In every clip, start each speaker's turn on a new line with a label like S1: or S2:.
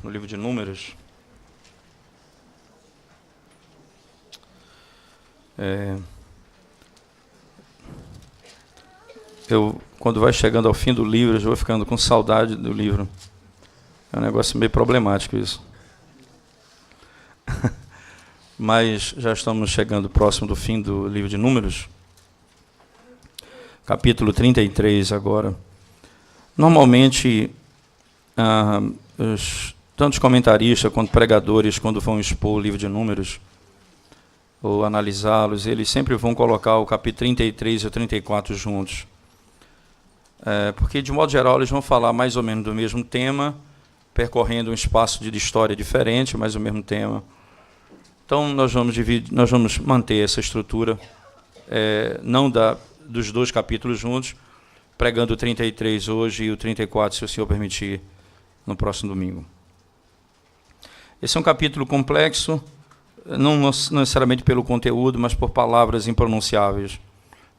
S1: no livro de Números. Quando vai chegando ao fim do livro, eu já vou ficando com saudade do livro. É um negócio meio problemático isso. Mas já estamos chegando próximo do fim do livro de Números. Capítulo 33 agora. Normalmente, tanto comentaristas quanto pregadores, quando vão expor o livro de Números, ou analisá-los, eles sempre vão colocar o capítulo 33 e o 34 juntos. Porque, de modo geral, eles vão falar mais ou menos do mesmo tema, percorrendo um espaço de história diferente, mas o mesmo tema. Então, nós vamos manter essa estrutura, não dos dois capítulos juntos, pregando o 33 hoje e o 34, se o Senhor permitir, no próximo domingo. Esse é um capítulo complexo, não necessariamente pelo conteúdo, mas por palavras impronunciáveis.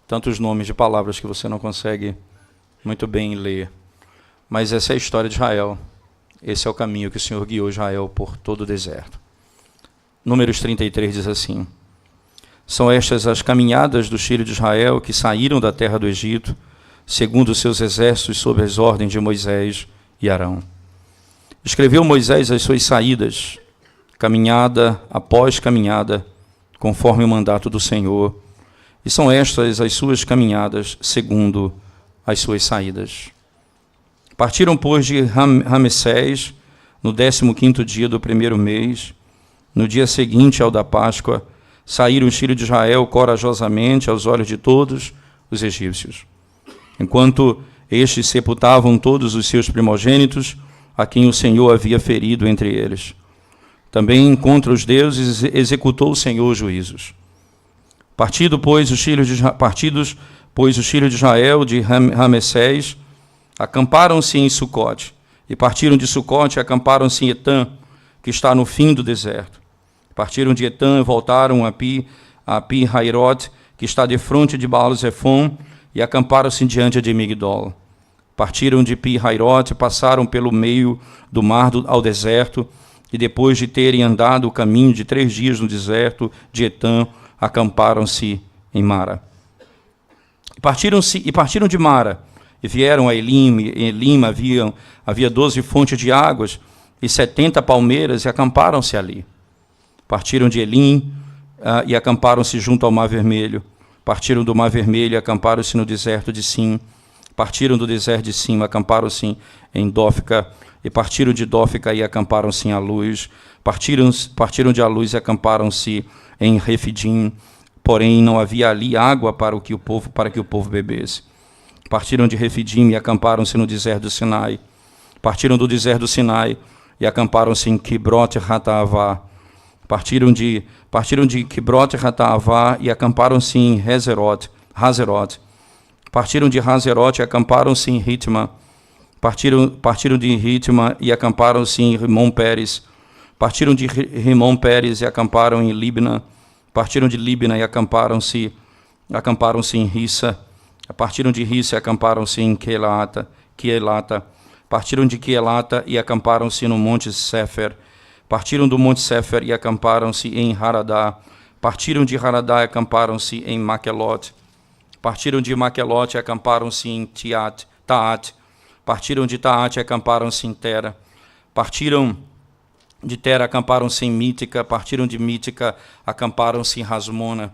S1: Tantos nomes de palavras que você não consegue muito bem ler. Mas essa é a história de Israel. Esse é o caminho que o Senhor guiou Israel por todo o deserto. Números 33 diz assim: são estas as caminhadas dos filhos de Israel que saíram da terra do Egito, segundo os seus exércitos, sob as ordens de Moisés e Arão. Escreveu Moisés as suas saídas, caminhada após caminhada, conforme o mandato do Senhor, e são estas as suas caminhadas, segundo as suas saídas. Partiram, pois, de Ramessés, no 15º dia do primeiro mês, no dia seguinte ao da Páscoa, saíram os filhos de Israel corajosamente aos olhos de todos os egípcios, enquanto estes sepultavam todos os seus primogênitos, a quem o Senhor havia ferido entre eles. Também contra os deuses executou o Senhor juízos. Partidos, pois, os filhos de Israel de Ramessés, acamparam-se em Sucote, e partiram de Sucote e acamparam-se em Etã, que está no fim do deserto. Partiram de Etã e voltaram a Pi-Hairot, que está defronte de Baal-Zefon, e acamparam-se diante de Migdol. Partiram de Pi-Hairot e passaram pelo meio do mar ao deserto, e depois de terem andado o caminho de 3 dias no deserto de Etã, acamparam-se em Mara. E partiram de Mara, e vieram a Elim. Em Elim havia 12 fontes de águas, e 70 palmeiras, e acamparam-se ali. Partiram de Elim e acamparam-se junto ao Mar Vermelho. Partiram do Mar Vermelho e acamparam-se no deserto de Sim. Partiram do deserto de Sim, acamparam-se em Dófica, e partiram de Dófica e acamparam-se em Aluz. Partiram de Aluz e acamparam-se em Refidim, porém não havia ali água para que o povo bebesse. Partiram de Refidim e acamparam-se no deserto do Sinai. Partiram do deserto do Sinai e acamparam-se em Quibrot-Hataavá. Partiram de Quibrot-Hataavá e acamparam-se em Hazerote. Partiram de Hazerote e acamparam-se em Ritma. Partiram de Ritma e acamparam-se em Rimon-Pérez. Partiram de Rimon-Pérez e acamparam em Libna. Partiram de Libna e acamparam-se em Rissa. Partiram de Rissa e acamparam-se em Quielata. Partiram de Quielata e acamparam-se no Monte Sefer. Partiram do Monte Sefer e acamparam-se em Haradá. Partiram de Haradá e acamparam-se em Maquelote. Partiram de Maquelote e acamparam-se em Taat. Partiram de Taat e acamparam-se em Tera. Partiram de Tera, acamparam-se em Mítica. Partiram de Mítica, acamparam-se em Rasmona.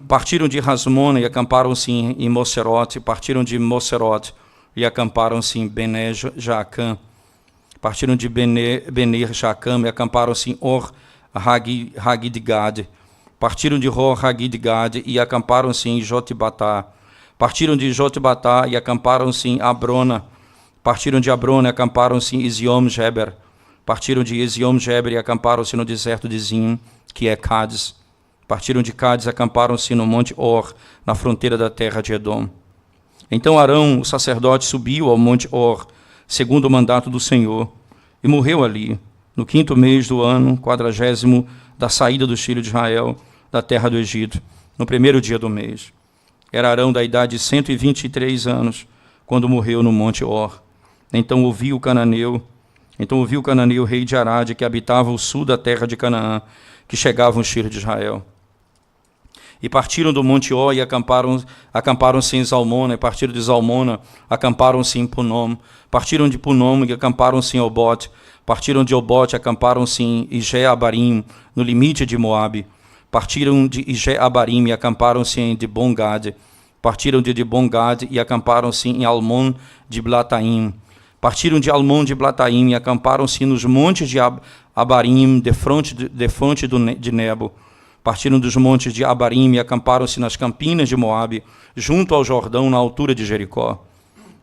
S1: Partiram de Rasmona e acamparam-se em Moserote. Partiram de Moserote e acamparam-se em Bene-Jaacã. Partiram de Bene-Jaacã e acamparam-se em Or-Hagidgad. Partiram de Or-Hagidgad e acamparam-se em Jotbatá. Partiram de Jotbatá e acamparam-se em Abrona. Partiram de Abrona e acamparam-se em Eziom-Geber. Partiram de Eziom-Geber e acamparam-se no deserto de Zim, que é Cádiz. Partiram de Cádiz e acamparam-se no Monte Or, na fronteira da terra de Edom. Então Arão, o sacerdote, subiu ao Monte Or, segundo o mandato do Senhor, e morreu ali, no 5º mês do ano 40º da saída dos filhos de Israel da terra do Egito, no 1º dia do mês. Era Arão da idade de 123 anos, quando morreu no Monte Or. Então ouviu o cananeu, Então ouviu Cananeu, rei de Arade, que habitava o sul da terra de Canaã, que chegavam os filhos de Israel. E partiram do Monte Ó e acamparam-se em Zalmona, e partiram de Zalmona, acamparam-se em Punom, partiram de Punom e acamparam-se em Obote, partiram de Obote, acamparam-se em Ije-Abarim, no limite de Moabe, partiram de Ije-Abarim e acamparam-se em Dibon-Gad, partiram de Dibon-Gad e acamparam-se em Almon de Blataim, partiram de Almon de Blataim e acamparam-se nos montes de Abarim, defronte de Nebo. Partiram dos montes de Abarim e acamparam-se nas campinas de Moabe, junto ao Jordão, na altura de Jericó.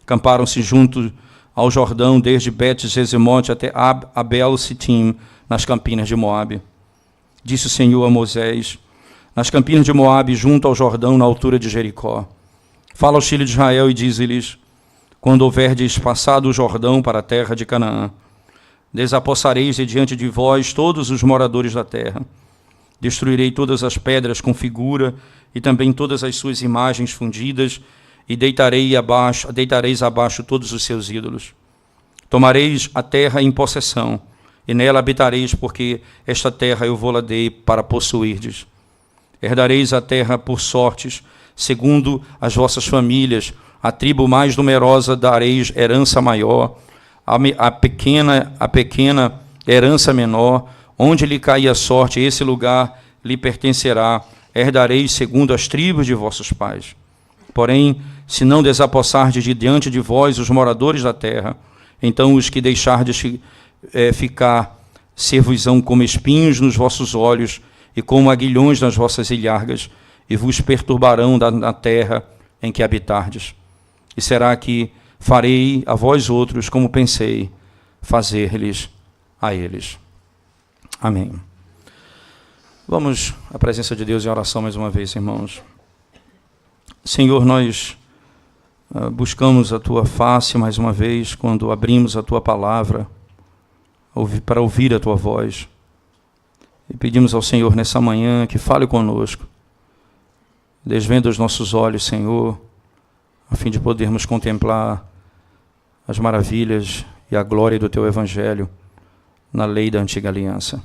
S1: Acamparam-se junto ao Jordão, desde Bet-Jesemote até Abel-Sitim, nas campinas de Moabe. Disse o Senhor a Moisés, nas campinas de Moabe, junto ao Jordão, na altura de Jericó. Fala aos filhos de Israel e dize-lhes, quando houverdes passado o Jordão para a terra de Canaã, desapossareis de diante de vós todos os moradores da terra. Destruirei todas as pedras com figura e também todas as suas imagens fundidas, e deitareis abaixo todos os seus ídolos. Tomareis a terra em possessão, e nela habitareis, porque esta terra eu vou-la dei para possuirdes. Herdareis a terra por sortes, segundo as vossas famílias. A tribo mais numerosa dareis herança maior, a pequena herança menor. Onde lhe cair a sorte, esse lugar lhe pertencerá. Herdareis segundo as tribos de vossos pais. Porém, se não desapossardes de diante de vós os moradores da terra, então os que deixardes ficar ser-vos-ão como espinhos nos vossos olhos e como aguilhões nas vossas ilhargas, e vos perturbarão na terra em que habitardes. E será que farei a vós outros como pensei fazer-lhes a eles. Amém. Vamos à presença de Deus em oração mais uma vez, irmãos. Senhor, nós buscamos a Tua face mais uma vez quando abrimos a Tua palavra para ouvir a Tua voz. E pedimos ao Senhor nessa manhã que fale conosco, desvenda os nossos olhos, Senhor, a fim de podermos contemplar as maravilhas e a glória do Teu Evangelho na lei da antiga aliança.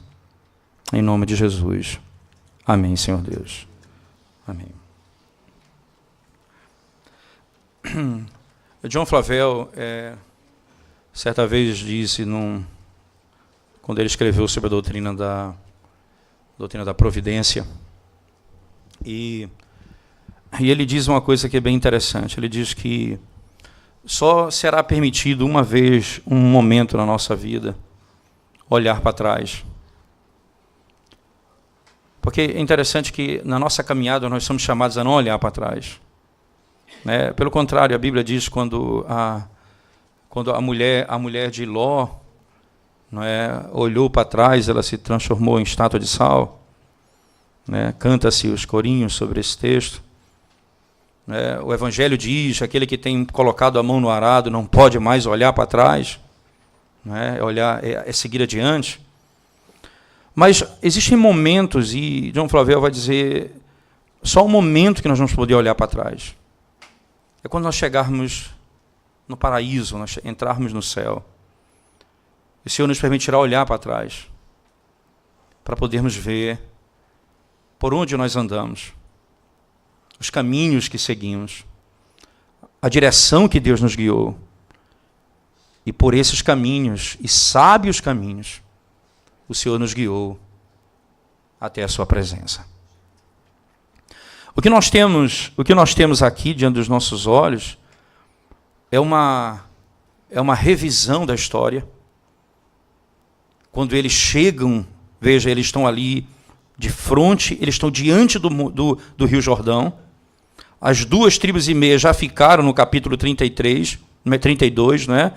S1: Em nome de Jesus. Amém, Senhor Deus. Amém. John Flavel, certa vez disse, quando ele escreveu sobre a doutrina da providência, e ele diz uma coisa que é bem interessante. Ele diz que só será permitido uma vez, um momento na nossa vida, olhar para trás. Porque é interessante que na nossa caminhada nós somos chamados a não olhar para trás. Né? Pelo contrário, a Bíblia diz quando a mulher de Ló, não é, olhou para trás, ela se transformou em estátua de sal. Né? Canta-se os corinhos sobre esse texto. O Evangelho diz, aquele que tem colocado a mão no arado não pode mais olhar para trás. É seguir adiante. Mas existem momentos, e John Flavel vai dizer, só um momento que nós vamos poder olhar para trás. É quando nós chegarmos no paraíso, nós entrarmos no céu. O Senhor nos permitirá olhar para trás, para podermos ver por onde nós andamos, os caminhos que seguimos, a direção que Deus nos guiou. E por esses caminhos, e sábios caminhos, o Senhor nos guiou até a sua presença. O que nós temos aqui diante dos nossos olhos é uma revisão da história. Quando eles chegam, veja, eles estão ali de frente, eles estão diante do Rio Jordão. As 2,5 tribos já ficaram no capítulo 32, né?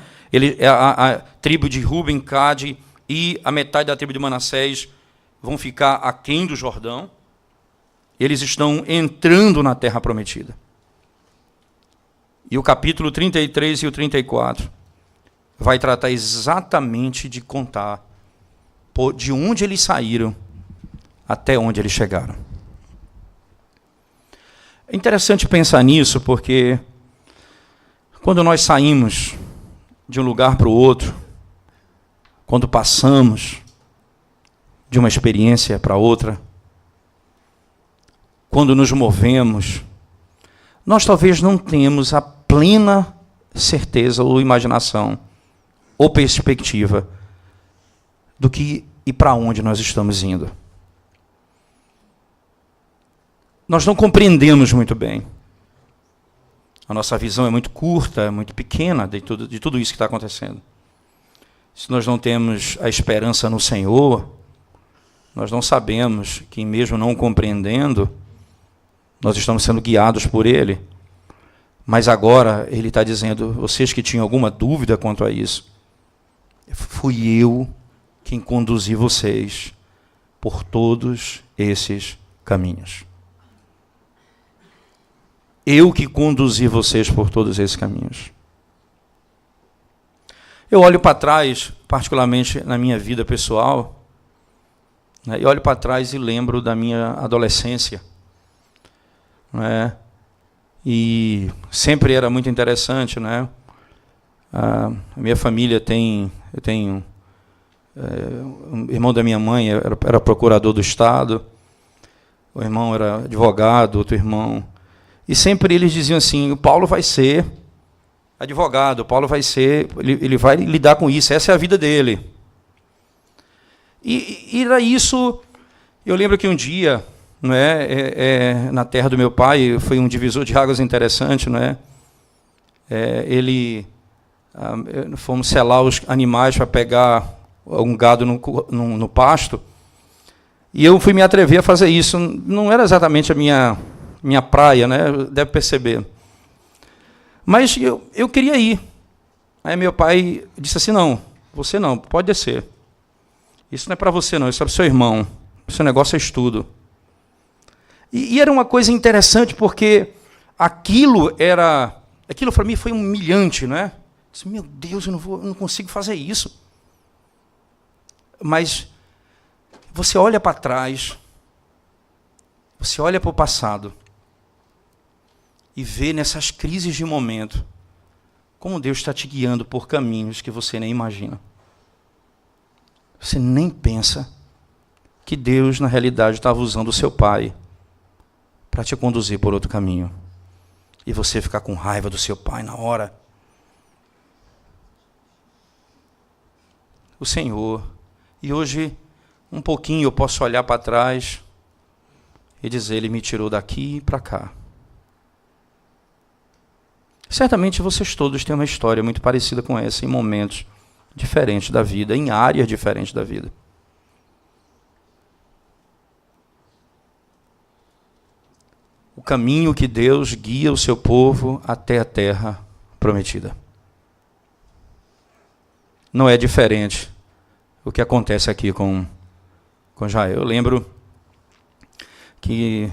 S1: A tribo de Ruben, Gad e a metade da tribo de Manassés vão ficar aquém do Jordão. Eles estão entrando na terra prometida. E o capítulo 33 e o 34 vai tratar exatamente de contar de onde eles saíram até onde eles chegaram. É interessante pensar nisso, porque quando nós saímos de um lugar para o outro, quando passamos de uma experiência para outra, quando nos movemos, nós talvez não temos a plena certeza ou imaginação ou perspectiva do que e para onde nós estamos indo. Nós não compreendemos muito bem. A nossa visão é muito curta, é muito pequena de tudo isso que está acontecendo. Se nós não temos a esperança no Senhor, nós não sabemos que, mesmo não compreendendo, nós estamos sendo guiados por Ele. Mas agora Ele está dizendo, vocês que tinham alguma dúvida quanto a isso, fui eu quem conduzi vocês por todos esses caminhos. Eu que conduzi vocês por todos esses caminhos. Eu olho para trás, particularmente na minha vida pessoal, né, eu olho para trás e lembro da minha adolescência. Né, e sempre era muito interessante. Né, a minha família eu tenho um irmão da minha mãe era procurador do Estado, o irmão era advogado, outro irmão. E sempre eles diziam assim, o Paulo vai ser advogado, o Paulo vai ser, ele vai lidar com isso, essa é a vida dele. E era isso, eu lembro que um dia, não é, na terra do meu pai, foi um divisor de águas interessante, não é? Fomos selar os animais para pegar um gado no pasto, e eu fui me atrever a fazer isso. Não era exatamente a minha praia, né? Deve perceber. Mas eu queria ir. Aí meu pai disse assim, não, você não, pode descer. Isso não é para você não, isso é para o seu irmão. O seu negócio é estudo. E era uma coisa interessante, porque aquilo para mim foi humilhante, não é? Eu disse, meu Deus, eu não consigo fazer isso. Mas você olha para trás, você olha para o passado, e vê nessas crises de momento como Deus está te guiando por caminhos que você nem imagina. Você nem pensa que Deus, na realidade, estava usando o seu pai para te conduzir por outro caminho. E você ficar com raiva do seu pai na hora. O Senhor. E hoje, um pouquinho, eu posso olhar para trás e dizer, Ele me tirou daqui para cá. Certamente vocês todos têm uma história muito parecida com essa, em momentos diferentes da vida, em áreas diferentes da vida. O caminho que Deus guia o seu povo até a terra prometida. Não é diferente o que acontece aqui com Jael. Eu lembro que,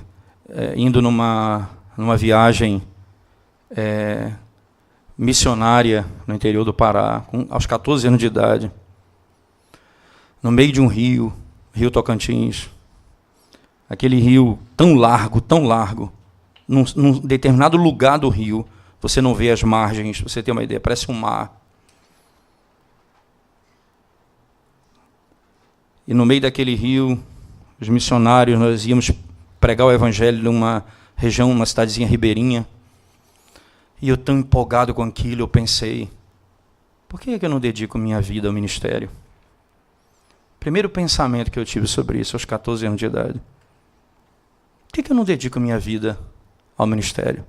S1: indo numa viagem missionária no interior do Pará, aos 14 anos de idade, no meio de um rio Tocantins, aquele rio tão largo, num determinado lugar do rio, você não vê as margens, você tem uma ideia, parece um mar. E no meio daquele rio, os missionários, nós íamos pregar o evangelho numa região, uma cidadezinha ribeirinha. E eu tão empolgado com aquilo, eu pensei, por que eu não dedico minha vida ao ministério? Primeiro pensamento que eu tive sobre isso, aos 14 anos de idade. Por que eu não dedico minha vida ao ministério?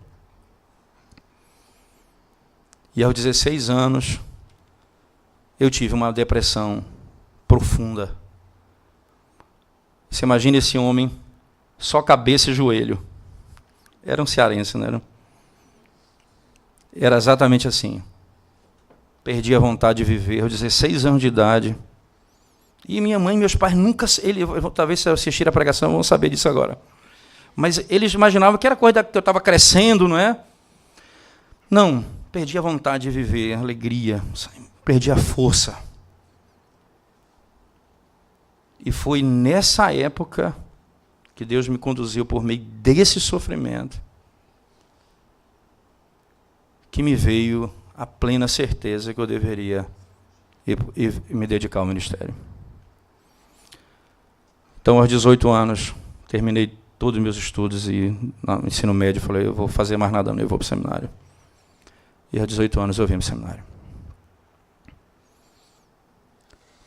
S1: E aos 16 anos, eu tive uma depressão profunda. Você imagina esse homem, só cabeça e joelho. Era um cearense, não era? Era exatamente assim. Perdi a vontade de viver, aos 16 anos de idade. E minha mãe e meus pais nunca... talvez se assistir a pregação vão saber disso agora. Mas eles imaginavam que era coisa que eu estava crescendo, não é? Não, perdi a vontade de viver, a alegria, perdi a força. E foi nessa época que Deus me conduziu por meio desse sofrimento que me veio a plena certeza que eu deveria e me dedicar ao ministério. Então, aos 18 anos, terminei todos os meus estudos e no ensino médio falei, eu vou fazer mais nada, não, eu vou para o seminário. E aos 18 anos eu vim para o seminário.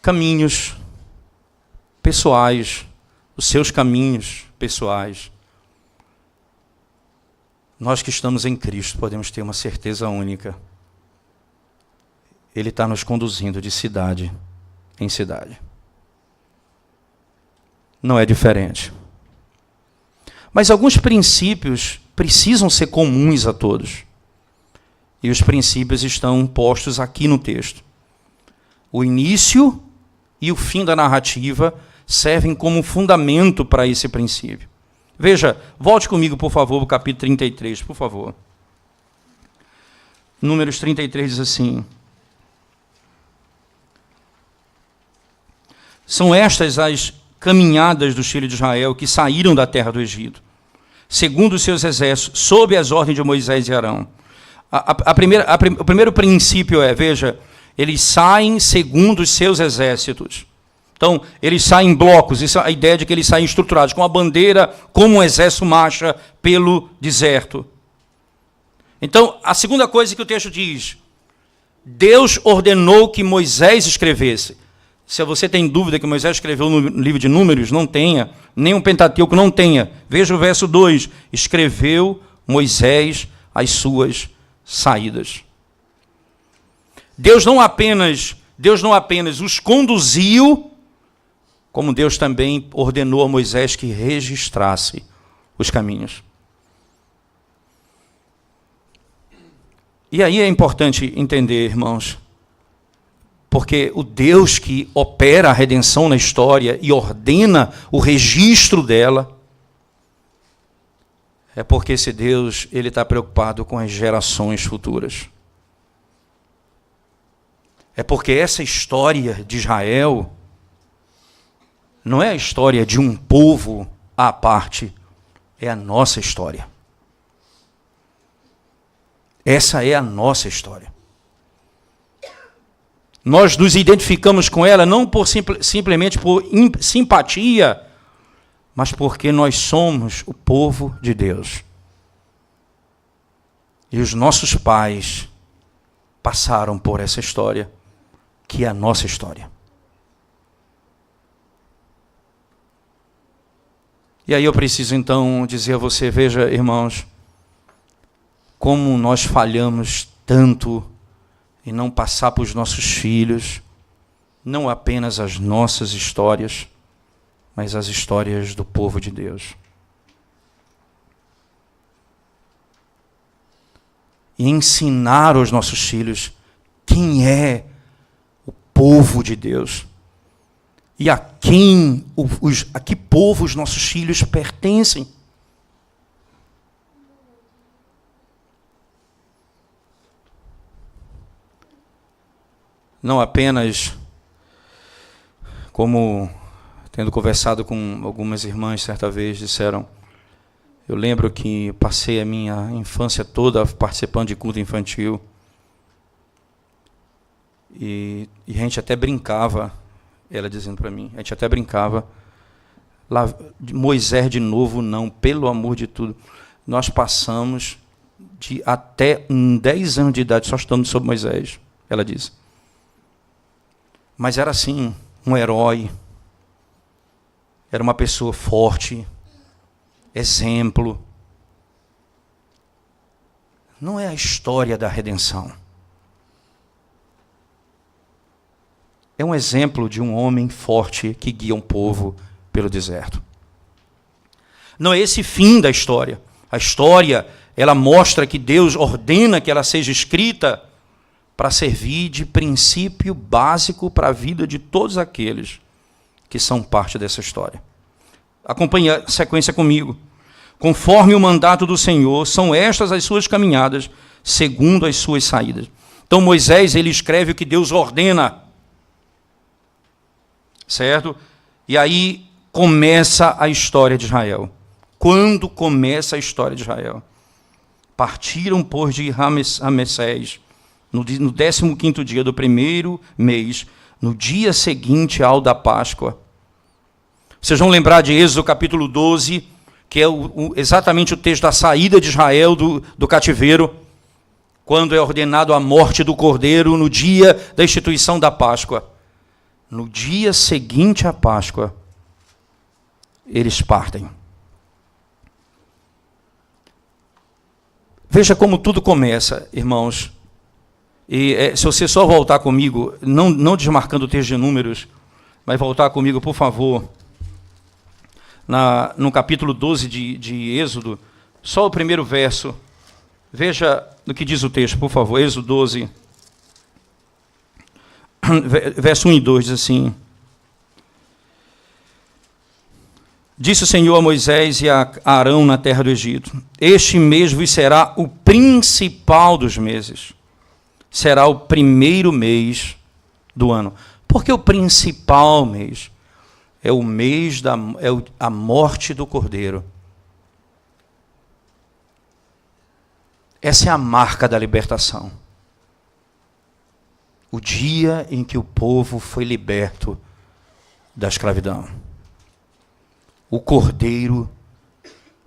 S1: Caminhos pessoais, os seus caminhos pessoais. Nós que estamos em Cristo podemos ter uma certeza única. Ele está nos conduzindo de cidade em cidade. Não é diferente. Mas alguns princípios precisam ser comuns a todos. E os princípios estão postos aqui no texto. O início e o fim da narrativa servem como fundamento para esse princípio. Veja, volte comigo, por favor, para o capítulo 33, por favor. Números 33 diz assim: são estas as caminhadas dos filhos de Israel que saíram da terra do Egito, segundo os seus exércitos, sob as ordens de Moisés e Arão. O primeiro princípio é, veja, eles saem segundo os seus exércitos. Então, eles saem em blocos, isso é a ideia de que eles saem estruturados, com a bandeira, como um exército marcha pelo deserto. Então, a segunda coisa que o texto diz, Deus ordenou que Moisés escrevesse. Se você tem dúvida que Moisés escreveu no livro de Números, não tenha, nem um Pentateuco não tenha. Veja o verso 2, escreveu Moisés as suas saídas. Deus não apenas os conduziu, como Deus também ordenou a Moisés que registrasse os caminhos. E aí é importante entender, irmãos, porque o Deus que opera a redenção na história e ordena o registro dela, é porque esse Deus ele está preocupado com as gerações futuras. É porque essa história de Israel não é a história de um povo à parte, é a nossa história. Essa é a nossa história. Nós nos identificamos com ela não por simplesmente por simpatia, mas porque nós somos o povo de Deus. E os nossos pais passaram por essa história, que é a nossa história. E aí eu preciso então dizer a você, veja, irmãos, como nós falhamos tanto em não passar para os nossos filhos, não apenas as nossas histórias, mas as histórias do povo de Deus. E ensinar aos nossos filhos quem é o povo de Deus. E a que povo os nossos filhos pertencem. Não apenas, como tendo conversado com algumas irmãs certa vez, disseram, eu lembro que passei a minha infância toda participando de culto infantil, e a gente até brincava, ela dizendo para mim, a gente até brincava, lá, Moisés de novo não, pelo amor de tudo. Nós passamos de até 10 anos de idade só estudando sobre Moisés, ela disse. Mas era assim, um herói, era uma pessoa forte, exemplo. Não é a história da redenção. É um exemplo de um homem forte que guia um povo pelo deserto. Não é esse fim da história. A história, ela mostra que Deus ordena que ela seja escrita para servir de princípio básico para a vida de todos aqueles que são parte dessa história. Acompanhe a sequência comigo. Conforme o mandato do Senhor, são estas as suas caminhadas, segundo as suas saídas. Então Moisés, ele escreve o que Deus ordena. Certo? E aí começa a história de Israel. Quando começa a história de Israel? Partiram, pois, de Ramessés, no 15º dia do primeiro mês, no dia seguinte ao da Páscoa. Vocês vão lembrar de Êxodo capítulo 12, que é exatamente o texto da saída de Israel do cativeiro, quando é ordenado a morte do cordeiro no dia da instituição da Páscoa. No dia seguinte à Páscoa, eles partem. Veja como tudo começa, irmãos. E se você só voltar comigo, não desmarcando o texto de Números, mas voltar comigo, por favor, no capítulo 12 de Êxodo, só o primeiro verso. Veja o que diz o texto, por favor. Êxodo 12, verso 1 e 2, diz assim: Disse o Senhor a Moisés e a Arão na terra do Egito: Este mês vos será o principal dos meses. Será o primeiro mês do ano. Por que o principal mês? É o mês a morte do cordeiro. Essa é a marca da libertação. O dia em que o povo foi liberto da escravidão. O cordeiro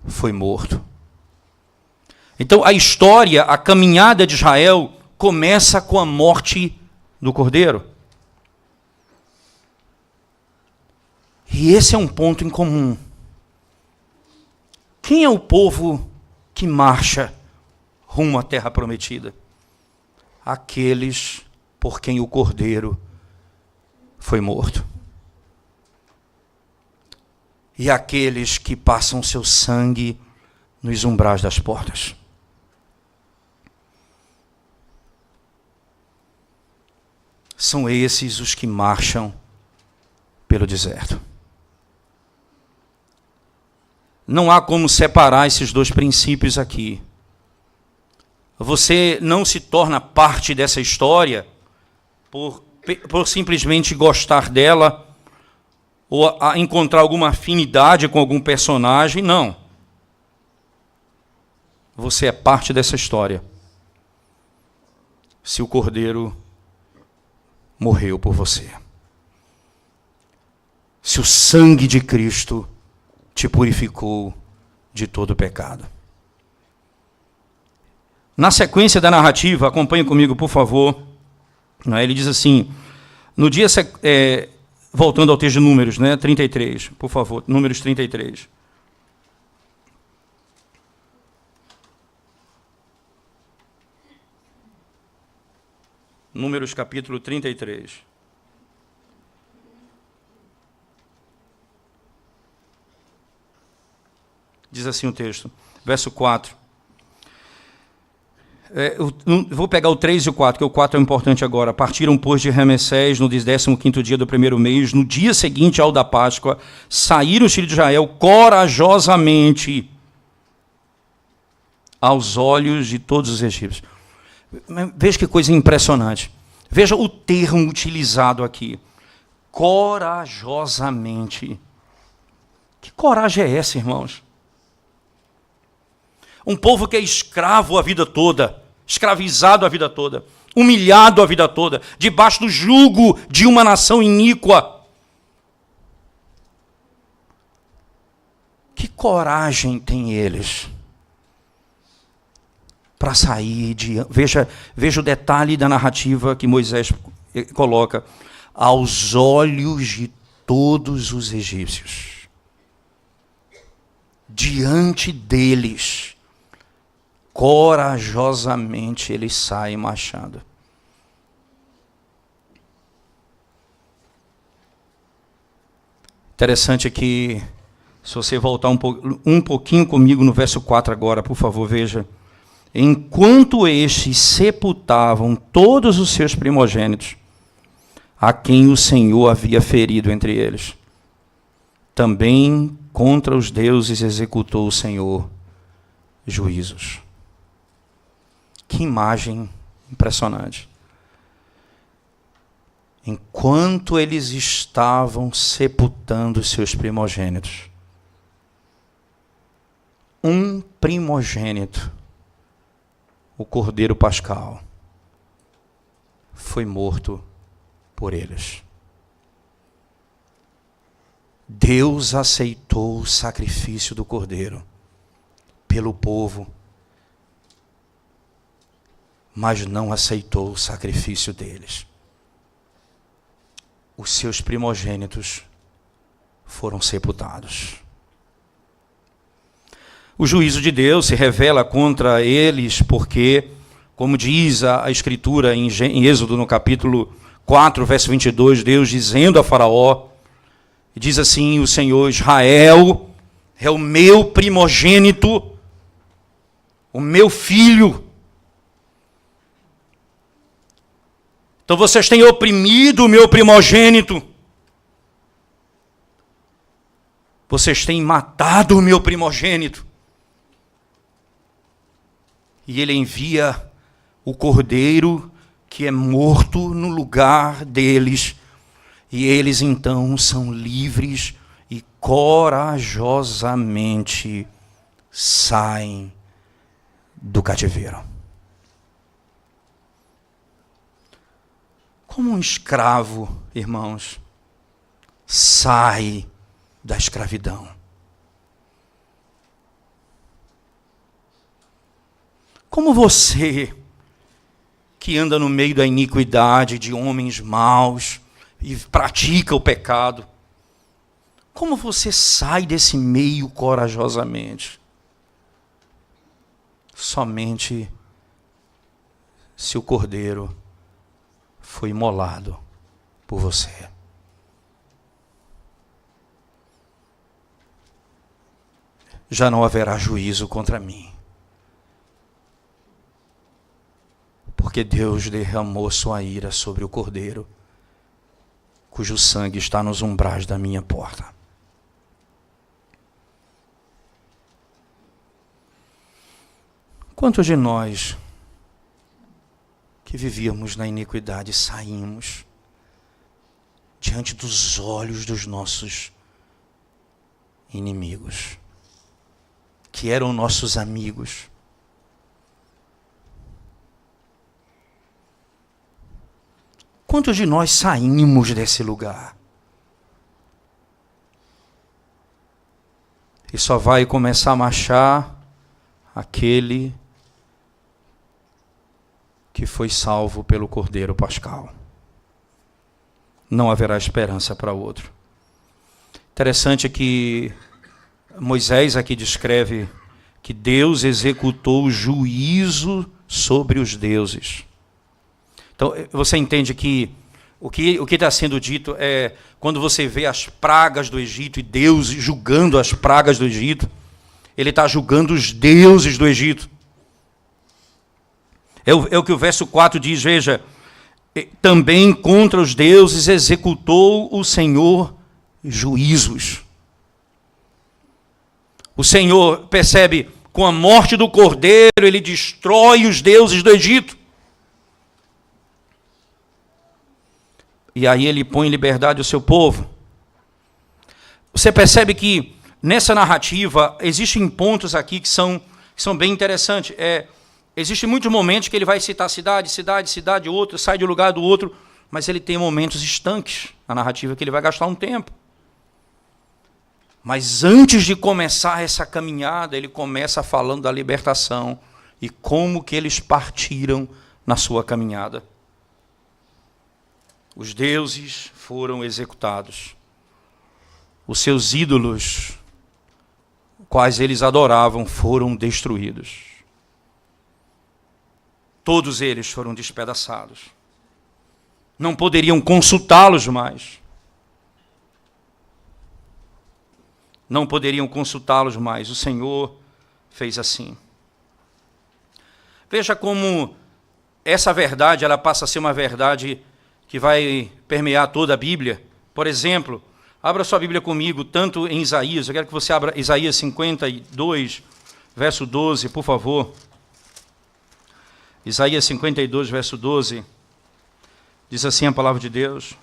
S1: foi morto. Então a história, a caminhada de Israel começa com a morte do cordeiro. E esse é um ponto em comum. Quem é o povo que marcha rumo à terra prometida? Aqueles por quem o cordeiro foi morto. E aqueles que passam seu sangue nos umbrais das portas. São esses os que marcham pelo deserto. Não há como separar esses dois princípios aqui. Você não se torna parte dessa história por simplesmente gostar dela ou a encontrar alguma afinidade com algum personagem, não. Você é parte dessa história. Se o Cordeiro morreu por você. Se o sangue de Cristo te purificou de todo pecado. Na sequência da narrativa, acompanhe comigo, por favor. Ele diz assim, no dia... voltando ao texto de Números, 33, por favor, Números 33. Números capítulo 33. Diz assim o texto, verso 4. Vou pegar o 3 e o 4, que o 4 é importante agora. Partiram, pois, de Ramessés no 15º dia do primeiro mês, no dia seguinte ao da Páscoa, saíram os filhos de Israel corajosamente aos olhos de todos os egípcios. Veja que coisa impressionante. Veja o termo utilizado aqui. Corajosamente. Que coragem é essa, irmãos? Um povo que é escravo a vida toda, escravizado a vida toda, humilhado a vida toda, debaixo do jugo de uma nação iníqua. Que coragem têm eles para sair de... Veja o detalhe da narrativa que Moisés coloca. Aos olhos de todos os egípcios. Diante deles... corajosamente eles saem marchando. Interessante que, se você voltar um pouquinho comigo no verso 4 agora, por favor, veja. Enquanto estes sepultavam todos os seus primogênitos, a quem o Senhor havia ferido entre eles, também contra os deuses executou o Senhor juízos. Que imagem impressionante. Enquanto eles estavam sepultando os seus primogênitos, um primogênito, o Cordeiro Pascal, foi morto por eles. Deus aceitou o sacrifício do Cordeiro pelo povo, mas não aceitou o sacrifício deles. Os seus primogênitos foram sepultados. O juízo de Deus se revela contra eles porque, como diz a Escritura em Êxodo, no capítulo 4, verso 22, Deus dizendo a Faraó, diz assim: o Senhor: Israel é o meu primogênito, o meu filho. Então vocês têm oprimido o meu primogênito. Vocês têm matado o meu primogênito. E ele envia o cordeiro que é morto no lugar deles. E eles então são livres e corajosamente saem do cativeiro. Como um escravo, irmãos, sai da escravidão. Como você, que anda no meio da iniquidade de homens maus e pratica o pecado, como você sai desse meio corajosamente? Somente se o Cordeiro foi imolado por você. Já não haverá juízo contra mim, porque Deus derramou sua ira sobre o Cordeiro, cujo sangue está nos umbrais da minha porta. Quantos de nós que vivíamos na iniquidade saímos diante dos olhos dos nossos inimigos, que eram nossos amigos? Quantos de nós saímos desse lugar? E só vai começar a marchar aquele que foi salvo pelo Cordeiro Pascal. Não haverá esperança para outro. Interessante que Moisés aqui descreve que Deus executou o juízo sobre os deuses. Então, você entende que o que está sendo dito é, quando você vê as pragas do Egito e Deus julgando as pragas do Egito, ele está julgando os deuses do Egito. É o que o verso 4 diz, veja: também contra os deuses executou o Senhor juízos. O Senhor, percebe, com a morte do Cordeiro, ele destrói os deuses do Egito. E aí ele põe em liberdade o seu povo. Você percebe que nessa narrativa existem pontos aqui que são bem interessantes. Existem muitos momentos que ele vai citar cidade, outro, sai de um lugar do outro, mas ele tem momentos estanques na narrativa que ele vai gastar um tempo. Mas antes de começar essa caminhada, ele começa falando da libertação e como que eles partiram na sua caminhada. Os deuses foram executados. Os seus ídolos, quais eles adoravam, foram destruídos. Todos eles foram despedaçados. Não poderiam consultá-los mais. Não poderiam consultá-los mais. O Senhor fez assim. Veja como essa verdade ela passa a ser uma verdade que vai permear toda a Bíblia. Por exemplo, abra sua Bíblia comigo, tanto em Isaías, eu quero que você abra Isaías 52, verso 12, por favor. Isaías 52, verso 12, diz assim a palavra de Deus: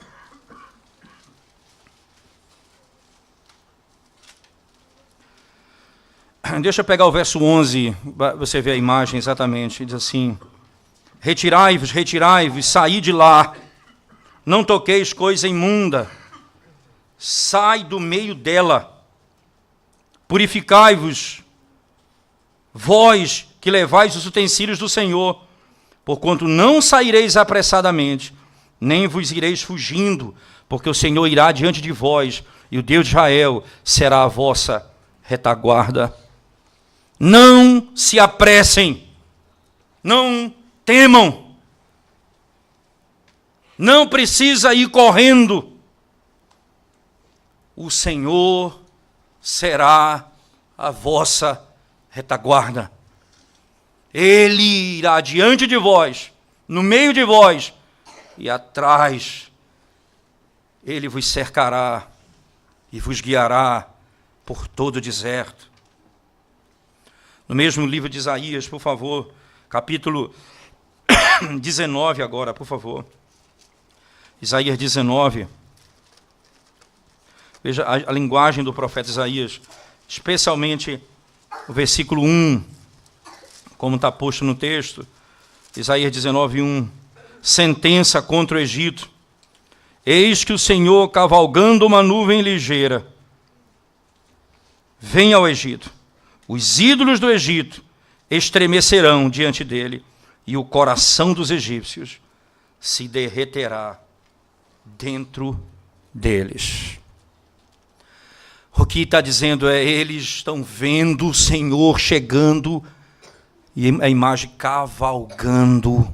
S1: deixa eu pegar o verso 11, você vê a imagem exatamente, diz assim: Retirai-vos, retirai-vos, saí de lá. Não toqueis coisa imunda. Sai do meio dela. Purificai-vos, vós que levais os utensílios do Senhor, porquanto não saireis apressadamente, nem vos ireis fugindo, porque o Senhor irá diante de vós, e o Deus de Israel será a vossa retaguarda. Não se apressem, não temam, não precisa ir correndo. O Senhor será a vossa retaguarda. Ele irá diante de vós, no meio de vós, e atrás ele vos cercará e vos guiará por todo o deserto. No mesmo livro de Isaías, por favor, capítulo 19 agora, por favor. Isaías 19. Veja a linguagem do profeta Isaías, especialmente o versículo 1, como está posto no texto. Isaías 19, 1. Sentença contra o Egito. Eis que o Senhor, cavalgando uma nuvem ligeira, vem ao Egito. Os ídolos do Egito estremecerão diante dele, e o coração dos egípcios se derreterá dentro deles. O que está dizendo é, eles estão vendo o Senhor chegando, e a imagem cavalgando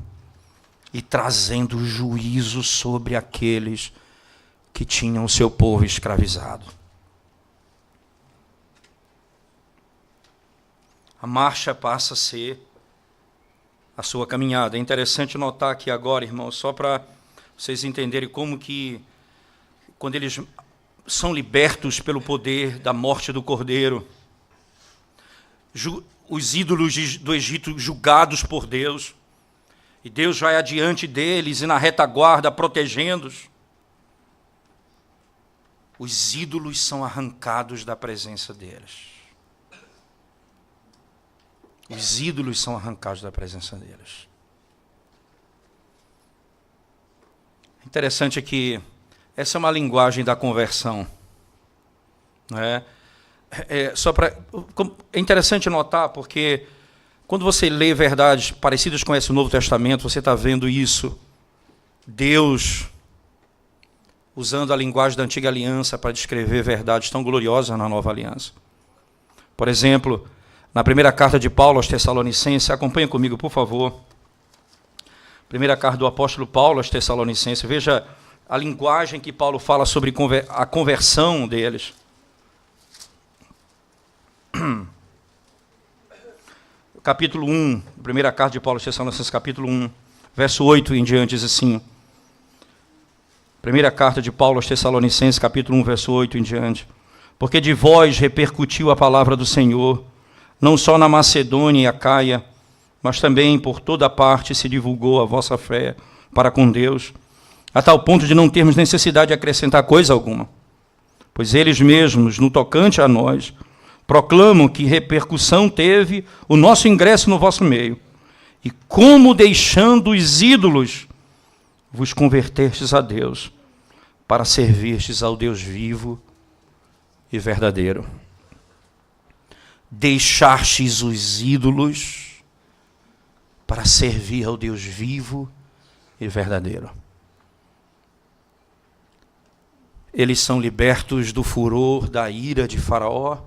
S1: e trazendo juízo sobre aqueles que tinham o seu povo escravizado. A marcha passa a ser a sua caminhada. É interessante notar aqui agora, irmãos, só para vocês entenderem como que, quando eles são libertos pelo poder da morte do Cordeiro, os ídolos do Egito julgados por Deus, e Deus vai adiante deles e na retaguarda protegendo-os, os ídolos são arrancados da presença deles. Os ídolos são arrancados da presença deles. Interessante que essa é uma linguagem da conversão. Né? É interessante notar, porque quando você lê verdades parecidas com esse Novo Testamento, você está vendo isso. Deus usando a linguagem da Antiga Aliança para descrever verdades tão gloriosas na Nova Aliança. Por exemplo, na primeira carta de Paulo aos Tessalonicenses, acompanha comigo, por favor. Primeira carta do apóstolo Paulo aos Tessalonicenses, veja a linguagem que Paulo fala sobre a conversão deles. Capítulo 1, primeira carta de Paulo aos Tessalonicenses, capítulo 1, verso 8 em diante, diz assim. Primeira carta de Paulo aos Tessalonicenses, capítulo 1, verso 8 em diante. Porque de vós repercutiu a palavra do Senhor, não só na Macedônia e Acaia, mas também por toda parte se divulgou a vossa fé para com Deus, a tal ponto de não termos necessidade de acrescentar coisa alguma. Pois eles mesmos, no tocante a nós, proclamam que repercussão teve o nosso ingresso no vosso meio, e como deixando os ídolos, vos convertestes a Deus, para servirtes ao Deus vivo e verdadeiro. Deixastes os ídolos para servir ao Deus vivo e verdadeiro. Eles são libertos do furor, da ira de Faraó,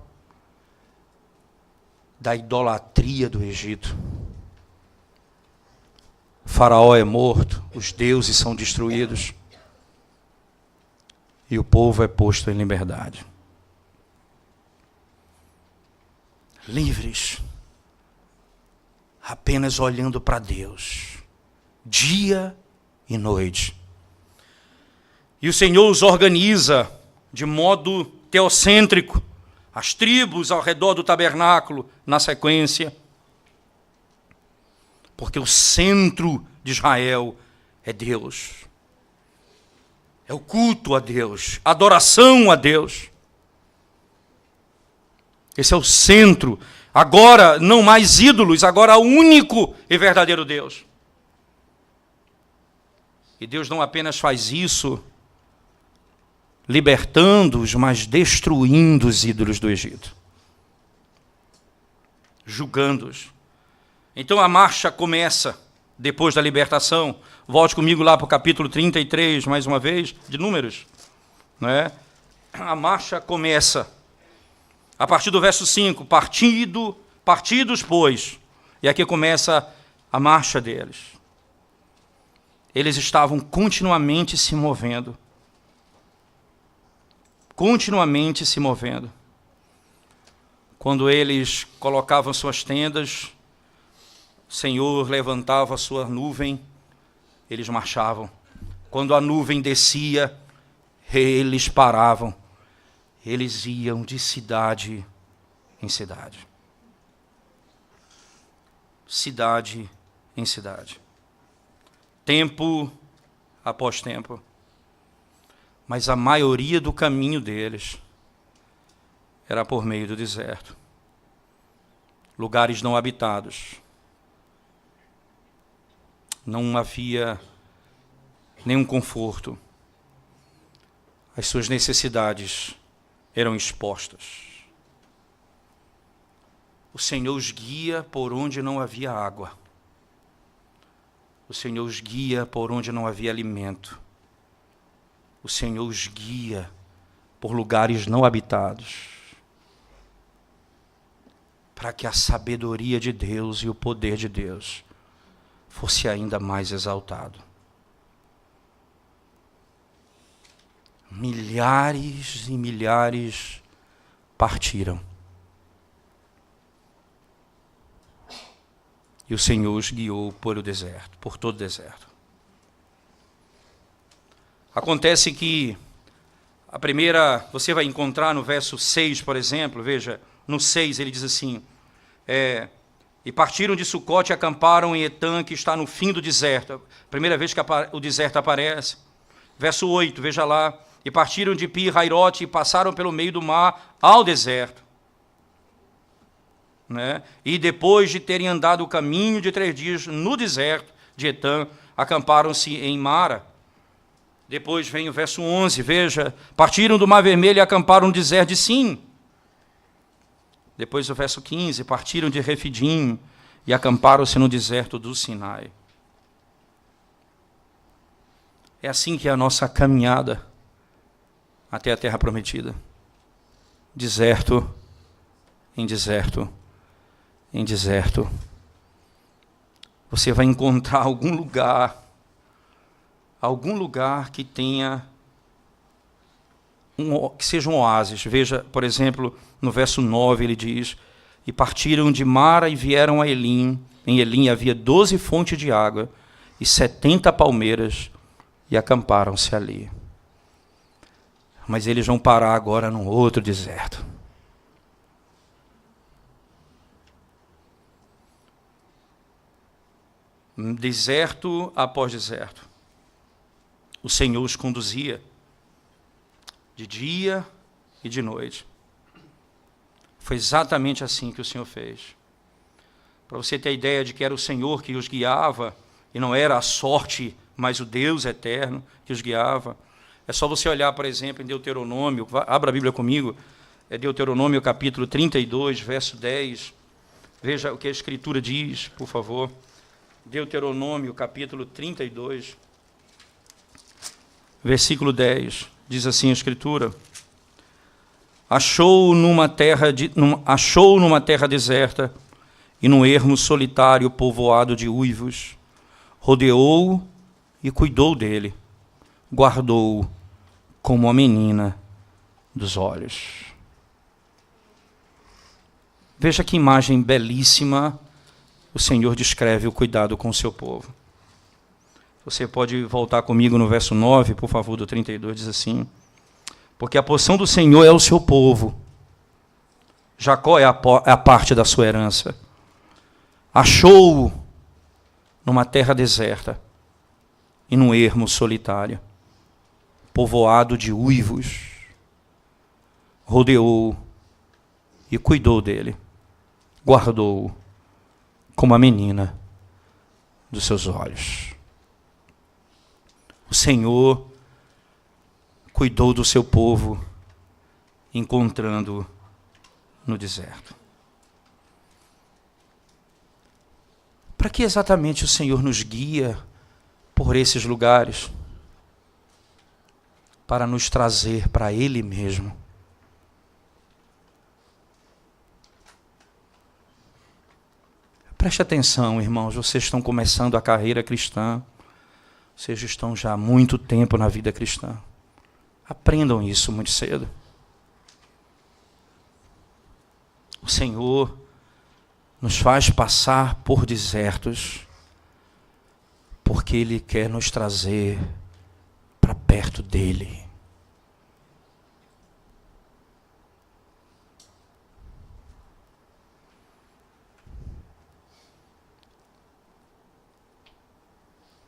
S1: da idolatria do Egito. Faraó é morto, os deuses são destruídos, e o povo é posto em liberdade. Livres, apenas olhando para Deus, dia e noite. E o Senhor os organiza de modo teocêntrico, as tribos ao redor do tabernáculo, na sequência, porque o centro de Israel é Deus. É o culto a Deus, a adoração a Deus. Esse é o centro. Agora, não mais ídolos, agora o único e verdadeiro Deus. E Deus não apenas faz isso libertando-os, mas destruindo os ídolos do Egito. Julgando-os. Então a marcha começa depois da libertação. Volte comigo lá para o capítulo 33, mais uma vez, de Números. Né? A marcha começa a partir do verso 5, partidos, pois. E aqui começa a marcha deles. Eles estavam continuamente se movendo. Continuamente se movendo. Quando eles colocavam suas tendas, o Senhor levantava a sua nuvem, eles marchavam. Quando a nuvem descia, eles paravam. Eles iam de cidade em cidade. Cidade em cidade. Tempo após tempo. Mas a maioria do caminho deles era por meio do deserto. Lugares não habitados. Não havia nenhum conforto. As suas necessidades eram expostas. O Senhor os guia por onde não havia água. O Senhor os guia por onde não havia alimento. O Senhor os guia por lugares não habitados, para que a sabedoria de Deus e o poder de Deus fosse ainda mais exaltado. Milhares e milhares partiram. E o Senhor os guiou por o deserto, por todo o deserto. Acontece que a primeira, você vai encontrar no verso 6, por exemplo, veja, no 6 ele diz assim, e partiram de Sucote e acamparam em Etã, que está no fim do deserto. Primeira vez que o deserto aparece. Verso 8, veja lá, e partiram de Pi-Hairote e passaram pelo meio do mar ao deserto. Né? E depois de terem andado o caminho de 3 dias no deserto de Etã, acamparam-se em Mara. Depois vem o verso 11, veja, partiram do Mar Vermelho e acamparam no deserto de Sim. Depois o verso 15, partiram de Refidim e acamparam-se no deserto do Sinai. É assim que é a nossa caminhada até a terra prometida. Deserto, em deserto, em deserto. Você vai encontrar algum lugar que tenha, que seja um oásis. Veja, por exemplo, no verso 9 ele diz, e partiram de Mara e vieram a Elim. Em Elim havia 12 fontes de água e 70 palmeiras, e acamparam-se ali. Mas eles vão parar agora num outro deserto. Deserto após deserto. O Senhor os conduzia de dia e de noite. Foi exatamente assim que o Senhor fez. Para você ter a ideia de que era o Senhor que os guiava, e não era a sorte, mas o Deus eterno que os guiava. É só você olhar, por exemplo, em Deuteronômio, abra a Bíblia comigo, é Deuteronômio capítulo 32, verso 10. Veja o que a Escritura diz, por favor. Deuteronômio capítulo 32, versículo 10, diz assim a Escritura, achou numa terra deserta e num ermo solitário povoado de uivos, rodeou-o e cuidou dele, guardou-o como a menina dos olhos. Veja que imagem belíssima o Senhor descreve o cuidado com o seu povo. Você pode voltar comigo no verso 9, por favor, do 32, diz assim, porque a porção do Senhor é o seu povo, Jacó é a parte da sua herança. Achou-o numa terra deserta e num ermo solitário, povoado de uivos, rodeou-o e cuidou dele, guardou-o como a menina dos seus olhos. O Senhor cuidou do seu povo, encontrando no deserto. Para que exatamente o Senhor nos guia por esses lugares? Para nos trazer para Ele mesmo. Preste atenção, irmãos, vocês estão começando a carreira cristã, vocês estão já há muito tempo na vida cristã. Aprendam isso muito cedo. O Senhor nos faz passar por desertos, porque Ele quer nos trazer para perto dEle.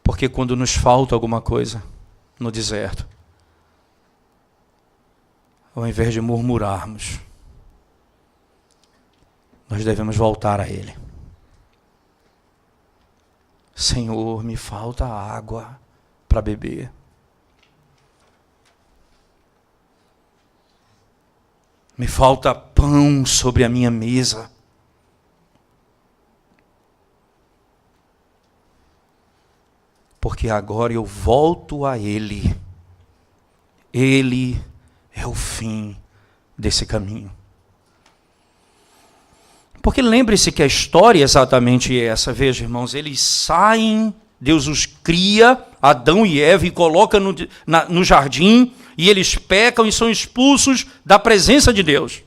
S1: Porque quando nos falta alguma coisa no deserto, ao invés de murmurarmos, nós devemos voltar a Ele. Senhor, me falta água para beber. Me falta pão sobre a minha mesa. Porque agora eu volto a Ele. Ele é o fim desse caminho. Porque lembre-se que a história é exatamente essa. Veja, irmãos, eles saem, Deus os cria, Adão e Eva, e coloca no jardim, e eles pecam e são expulsos da presença de Deus.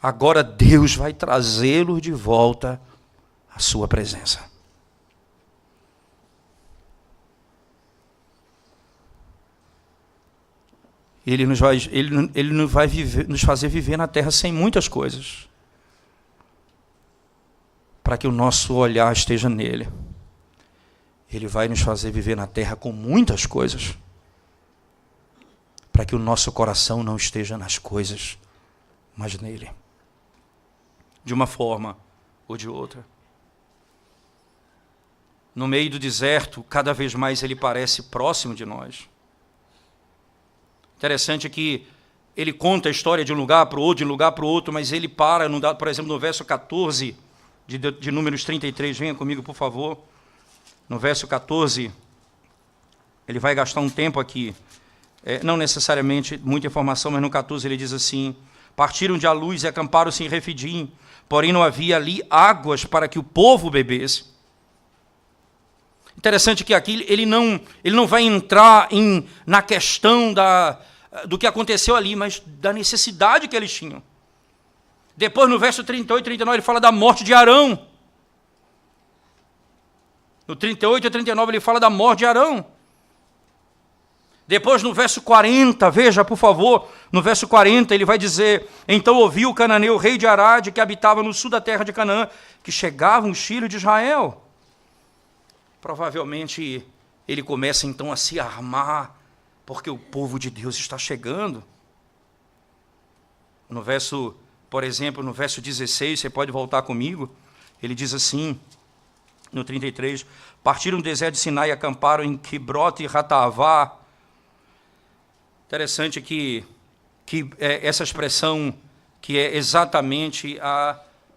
S1: Agora Deus vai trazê-los de volta à sua presença. Ele nos vai nos fazer viver na terra sem muitas coisas, para que o nosso olhar esteja nele. Ele vai nos fazer viver na terra com muitas coisas, para que o nosso coração não esteja nas coisas, mas nele. De uma forma ou de outra. No meio do deserto, cada vez mais ele parece próximo de nós. Interessante que ele conta a história de um lugar para o outro, de um lugar para o outro, mas ele para, por exemplo, no verso 14 de Números 33, venha comigo, por favor. No verso 14, ele vai gastar um tempo aqui, não necessariamente muita informação, mas no 14 ele diz assim: partiram de Aluz e acamparam-se em Refidim, porém não havia ali águas para que o povo bebesse. Interessante que aqui ele não vai entrar na questão do que aconteceu ali, mas da necessidade que eles tinham. Depois, no verso 38 e 39, ele fala da morte de Arão. No 38 e 39, ele fala da morte de Arão. Depois, no verso 40, veja, por favor, no verso 40, ele vai dizer: então ouviu o cananeu, rei de Arade, que habitava no sul da terra de Canaã, que chegavam os filhos de Israel. Provavelmente, ele começa então a se armar, porque o povo de Deus está chegando. No verso, por exemplo, no verso 16, você pode voltar comigo, ele diz assim, no 33, partiram do deserto de Sinai e acamparam em Quibrote e Ratavá. Interessante que essa expressão, que é exatamente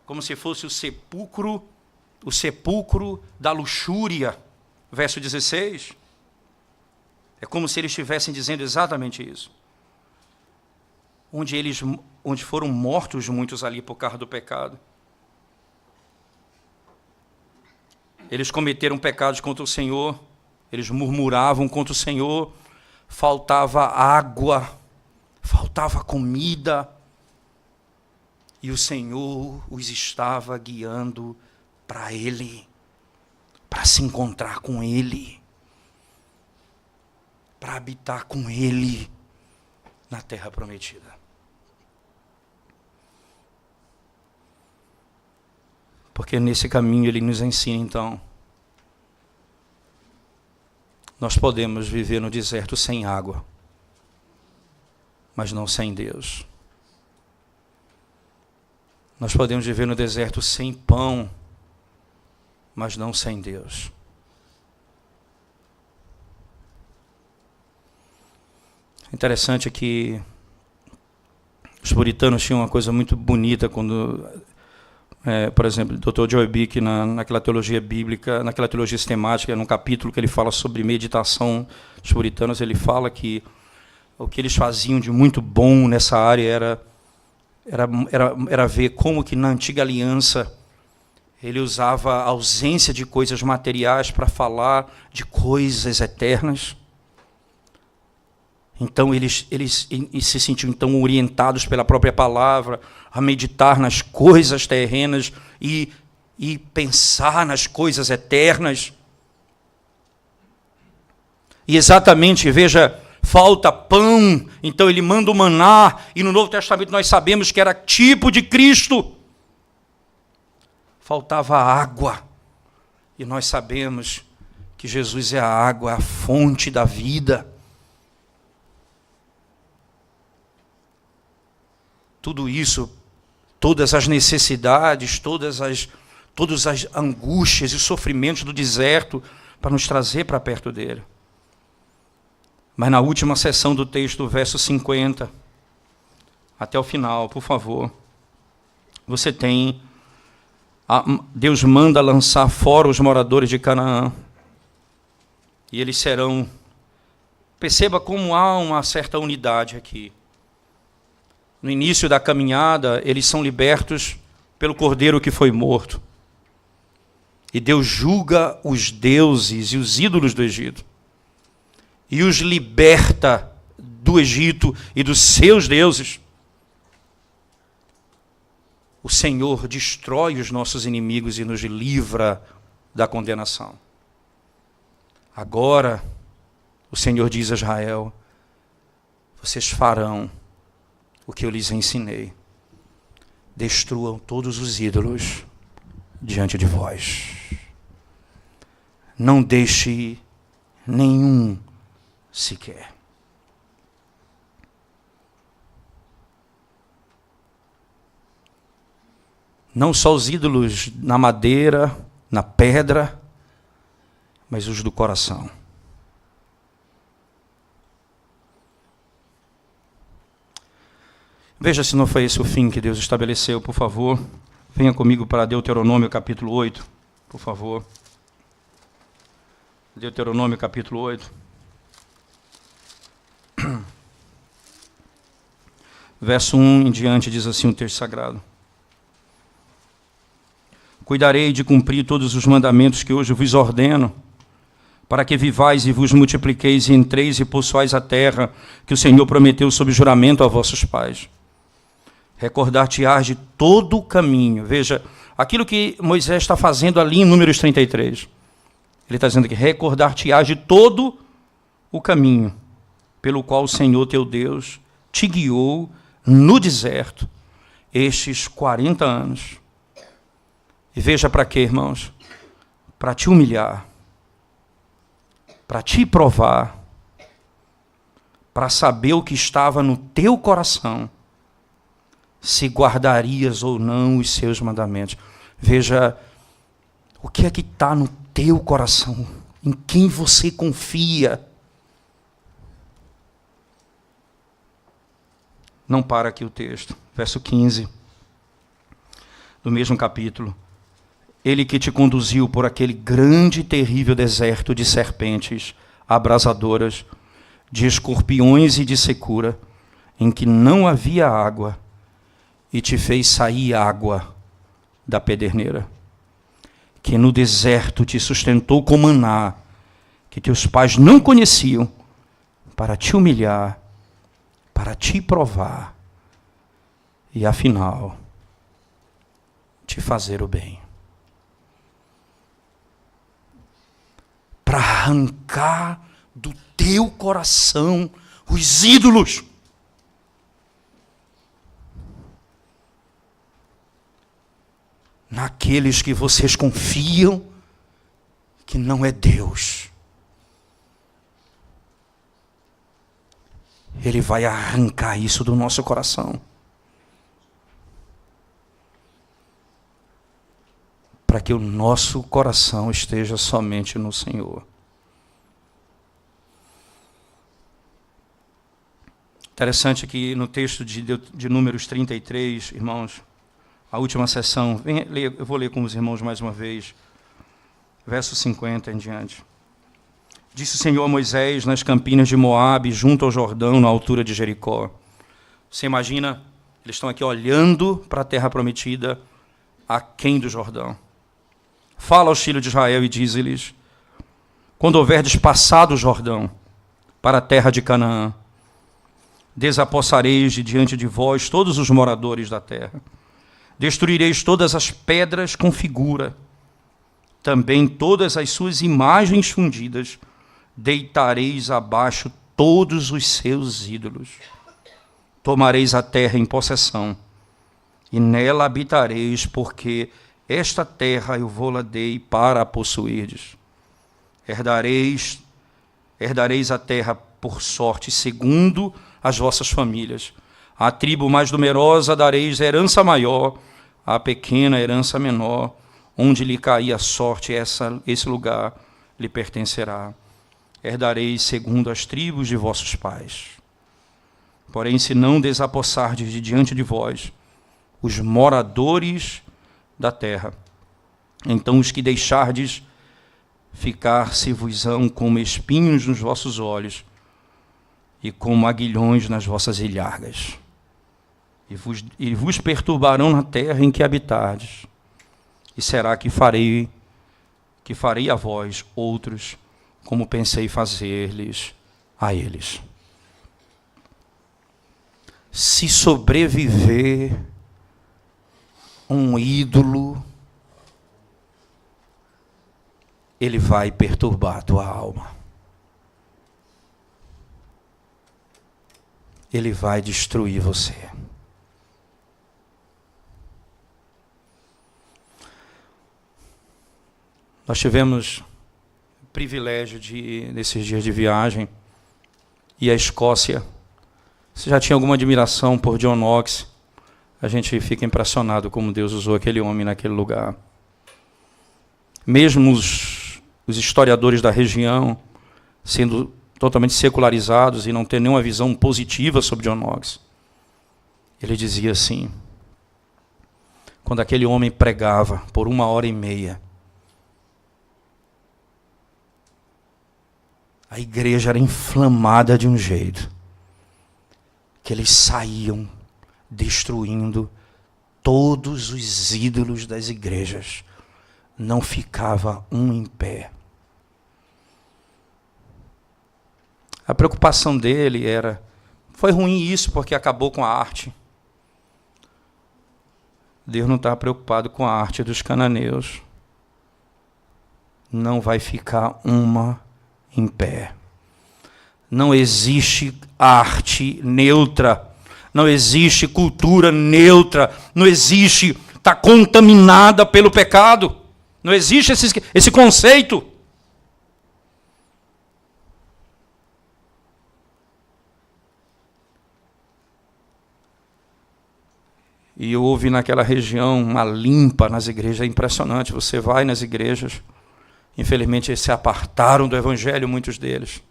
S1: como se fosse o sepulcro da luxúria, verso 16, é como se eles estivessem dizendo exatamente isso. Onde foram mortos muitos ali por causa do pecado. Eles cometeram pecados contra o Senhor, eles murmuravam contra o Senhor, faltava água, faltava comida, e o Senhor os estava guiando para Ele, para se encontrar com Ele, para habitar com Ele na terra prometida. Porque nesse caminho Ele nos ensina, então, nós podemos viver no deserto sem água, mas não sem Deus. Nós podemos viver no deserto sem pão, mas não sem Deus. Interessante que os puritanos tinham uma coisa muito bonita quando, por exemplo, o Dr. Joy Bick, naquela teologia bíblica, naquela teologia sistemática, num capítulo que ele fala sobre meditação dos puritanos, ele fala que o que eles faziam de muito bom nessa área era ver como que na antiga aliança ele usava a ausência de coisas materiais para falar de coisas eternas. Então, eles se sentiam então orientados pela própria palavra a meditar nas coisas terrenas e pensar nas coisas eternas. E exatamente, veja, falta pão, então ele manda o maná, e no Novo Testamento nós sabemos que era tipo de Cristo. Faltava água, e nós sabemos que Jesus é a água, a fonte da vida. Tudo isso, todas as necessidades, todas as angústias e sofrimentos do deserto, para nos trazer para perto dele. Mas na última seção do texto, do verso 50, até o final, por favor, você tem, Deus manda lançar fora os moradores de Canaã, e eles serão, perceba como há uma certa unidade aqui. No início da caminhada, eles são libertos pelo cordeiro que foi morto. E Deus julga os deuses e os ídolos do Egito. E os liberta do Egito e dos seus deuses. O Senhor destrói os nossos inimigos e nos livra da condenação. Agora, o Senhor diz a Israel: vocês farão o que eu lhes ensinei. Destruam todos os ídolos diante de vós. Não deixe nenhum sequer. Não só os ídolos na madeira, na pedra, mas os do coração. Veja se não foi esse o fim que Deus estabeleceu, por favor. Venha comigo para Deuteronômio capítulo 8, por favor. Deuteronômio capítulo 8. Verso 1 em diante diz assim o texto sagrado: cuidarei de cumprir todos os mandamentos que hoje vos ordeno, para que vivais e vos multipliqueis e entreis e possuais a terra que o Senhor prometeu sob juramento a vossos pais. Recordar-te-ás de todo o caminho. Veja, aquilo que Moisés está fazendo ali em Números 33. Ele está dizendo que recordar-te-ás de todo o caminho pelo qual o Senhor teu Deus te guiou no deserto estes 40 anos. E veja para quê, irmãos? Para te humilhar, para te provar, para saber o que estava no teu coração, se guardarias ou não os seus mandamentos. Veja, o que é que está no teu coração? Em quem você confia? Não para aqui o texto. Verso 15, do mesmo capítulo. Ele que te conduziu por aquele grande e terrível deserto de serpentes abrasadoras, de escorpiões e de secura, em que não havia água, e te fez sair água da pederneira, que no deserto te sustentou com maná, que teus pais não conheciam, para te humilhar, para te provar, e afinal, te fazer o bem. Para arrancar do teu coração os ídolos. Naqueles que vocês confiam que não é Deus. Ele vai arrancar isso do nosso coração. Para que o nosso coração esteja somente no Senhor. Interessante que no texto de Números 33, irmãos, a última sessão, eu vou ler com os irmãos mais uma vez, verso 50 em diante. Disse o Senhor a Moisés nas campinas de Moabe, junto ao Jordão, na altura de Jericó. Você imagina, eles estão aqui olhando para a terra prometida, aquém do Jordão. Fala aos filhos de Israel e diz-lhes: quando houverdes passado o Jordão para a terra de Canaã, desapossareis de diante de vós todos os moradores da terra. Destruireis todas as pedras com figura, também todas as suas imagens fundidas, deitareis abaixo todos os seus ídolos. Tomareis a terra em possessão, e nela habitareis, porque esta terra eu vou-la dei para a possuirdes. Herdareis a terra por sorte, segundo as vossas famílias. À tribo mais numerosa dareis herança maior, à pequena herança menor. Onde lhe cair a sorte, esse lugar lhe pertencerá. Herdareis segundo as tribos de vossos pais. Porém, se não desapossardes de diante de vós os moradores da terra, então os que deixardes ficar-se-vos-ão como espinhos nos vossos olhos e como aguilhões nas vossas ilhargas, e vos perturbarão na terra em que habitardes. E será que farei a vós outros, como pensei fazer-lhes a eles. Se sobreviver um ídolo, ele vai perturbar a tua alma. Ele vai destruir você. Nós tivemos o privilégio nesses dias de viagem, ir à Escócia. Você já tinha alguma admiração por John Knox? A gente fica impressionado como Deus usou aquele homem naquele lugar. Mesmo os historiadores da região, sendo totalmente secularizados e não tendo nenhuma visão positiva sobre John Knox, ele dizia assim: quando aquele homem pregava por 1h30, a igreja era inflamada de um jeito que eles saíam destruindo todos os ídolos das igrejas. Não ficava um em pé. A preocupação dele era, foi ruim isso porque acabou com a arte. Deus não está preocupado com a arte dos cananeus. Não vai ficar uma em pé. Não existe arte neutra. Não existe cultura neutra. Não existe, está contaminada pelo pecado. Não existe esse conceito. E houve naquela região uma limpa nas igrejas, é impressionante. Você vai nas igrejas, infelizmente eles se apartaram do evangelho, muitos deles.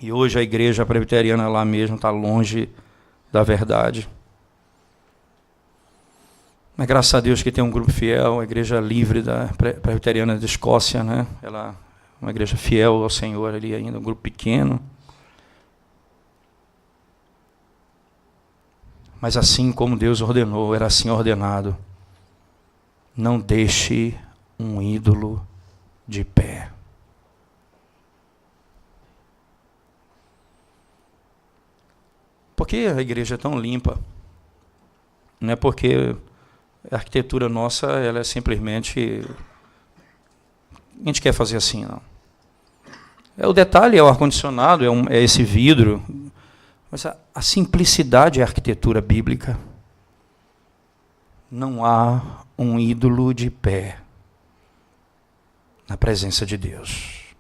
S1: E hoje a igreja presbiteriana lá mesmo está longe da verdade. Mas graças a Deus que tem um grupo fiel, a igreja livre da presbiteriana da Escócia, né? Ela é uma igreja fiel ao Senhor ali ainda, um grupo pequeno. Mas assim como Deus ordenou, era assim ordenado. Não deixe um ídolo de pé. Por que a igreja é tão limpa? Não é porque a arquitetura nossa, ela é simplesmente... A gente quer fazer assim, não. O detalhe é o ar-condicionado, é esse vidro. Mas a simplicidade é a arquitetura bíblica. Não há um ídolo de pé na presença de Deus.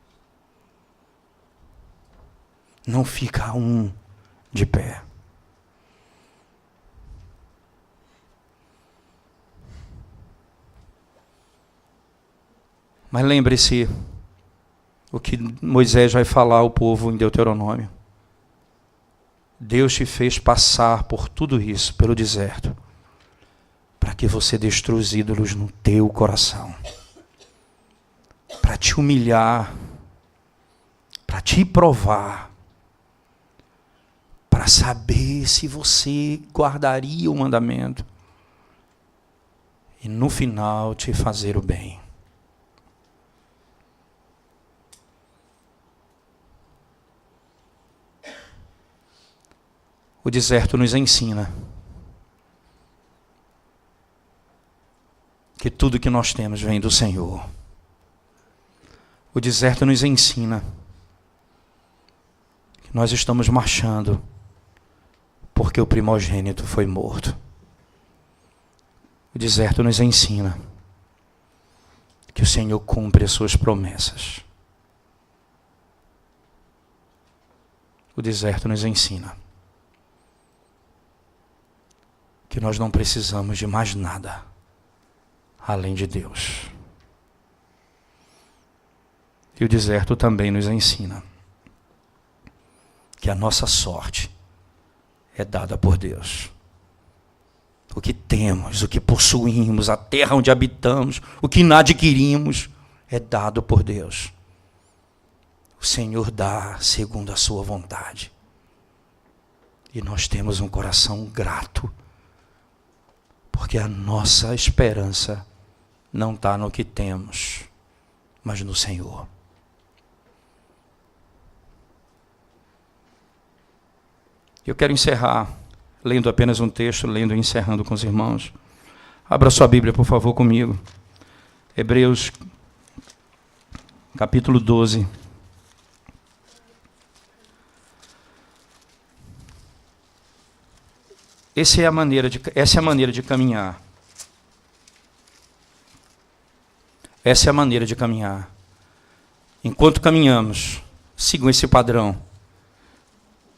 S1: Não fica um de pé. Mas lembre-se o que Moisés vai falar ao povo em Deuteronômio. Deus te fez passar por tudo isso, pelo deserto, para que você destrua os ídolos no teu coração, para te humilhar, para te provar, para saber se você guardaria o mandamento e no final te fazer o bem. O deserto nos ensina que tudo que nós temos vem do Senhor. O deserto nos ensina que nós estamos marchando porque o primogênito foi morto. O deserto nos ensina que o Senhor cumpre as suas promessas. O deserto nos ensina que nós não precisamos de mais nada além de Deus. E o deserto também nos ensina que a nossa sorte é dada por Deus. O que temos, o que possuímos, a terra onde habitamos, o que adquirimos, é dado por Deus. O Senhor dá segundo a sua vontade. E nós temos um coração grato, porque a nossa esperança não está no que temos, mas no Senhor. Eu quero encerrar lendo apenas um texto, lendo e encerrando com os irmãos. Abra sua Bíblia, por favor, comigo. Hebreus, capítulo 12. Essa é a maneira de caminhar. Essa é a maneira de caminhar. Enquanto caminhamos, sigam esse padrão.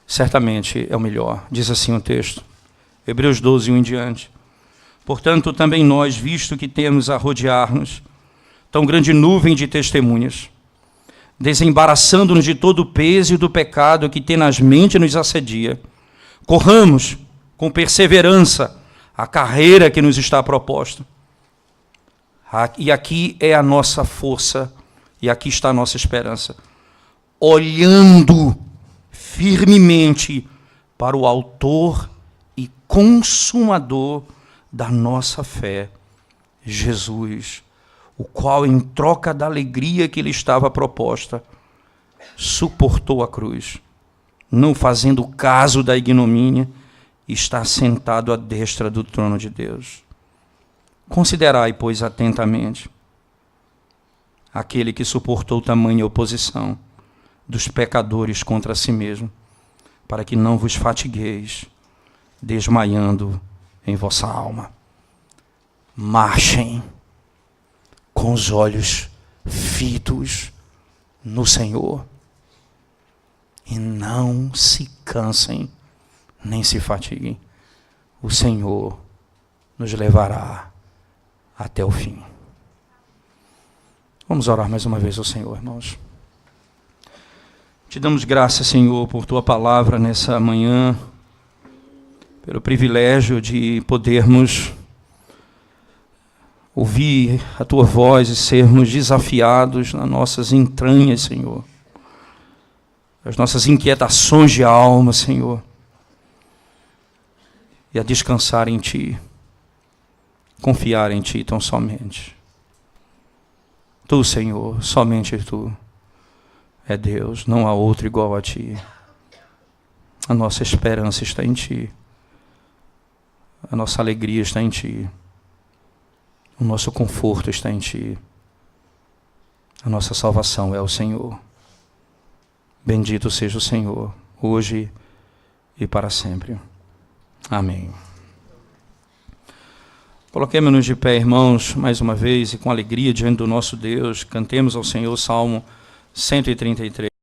S1: Certamente é o melhor. Diz assim o texto. Hebreus 12, 1 em diante. Portanto, também nós, visto que temos a rodear-nos tão grande nuvem de testemunhas, desembaraçando-nos de todo o peso e do pecado que tenazmente nos assedia, corramos com perseverança a carreira que nos está proposta. E aqui é a nossa força, e aqui está a nossa esperança. Olhando firmemente para o autor e consumador da nossa fé, Jesus, o qual, em troca da alegria que lhe estava proposta, suportou a cruz, não fazendo caso da ignomínia, está sentado à destra do trono de Deus. Considerai, pois, atentamente aquele que suportou tamanha oposição dos pecadores contra si mesmo, para que não vos fatigueis, desmaiando em vossa alma. Marchem com os olhos fitos no Senhor, e não se cansem, nem se fatiguem. O Senhor nos levará até o fim. Vamos orar mais uma vez ao Senhor, irmãos. Te damos graças, Senhor, por Tua palavra nessa manhã, pelo privilégio de podermos ouvir a Tua voz e sermos desafiados nas nossas entranhas, Senhor, as nossas inquietações de alma, Senhor, e a descansar em Ti, confiar em Ti tão somente. Tu, Senhor, somente Tu é Deus, não há outro igual a Ti. A nossa esperança está em Ti, a nossa alegria está em Ti, o nosso conforto está em Ti, a nossa salvação é o Senhor. Bendito seja o Senhor, hoje e para sempre. Amém. Coloquemos-nos de pé, irmãos, mais uma vez, e com alegria diante do nosso Deus, cantemos ao Senhor o Salmo 133.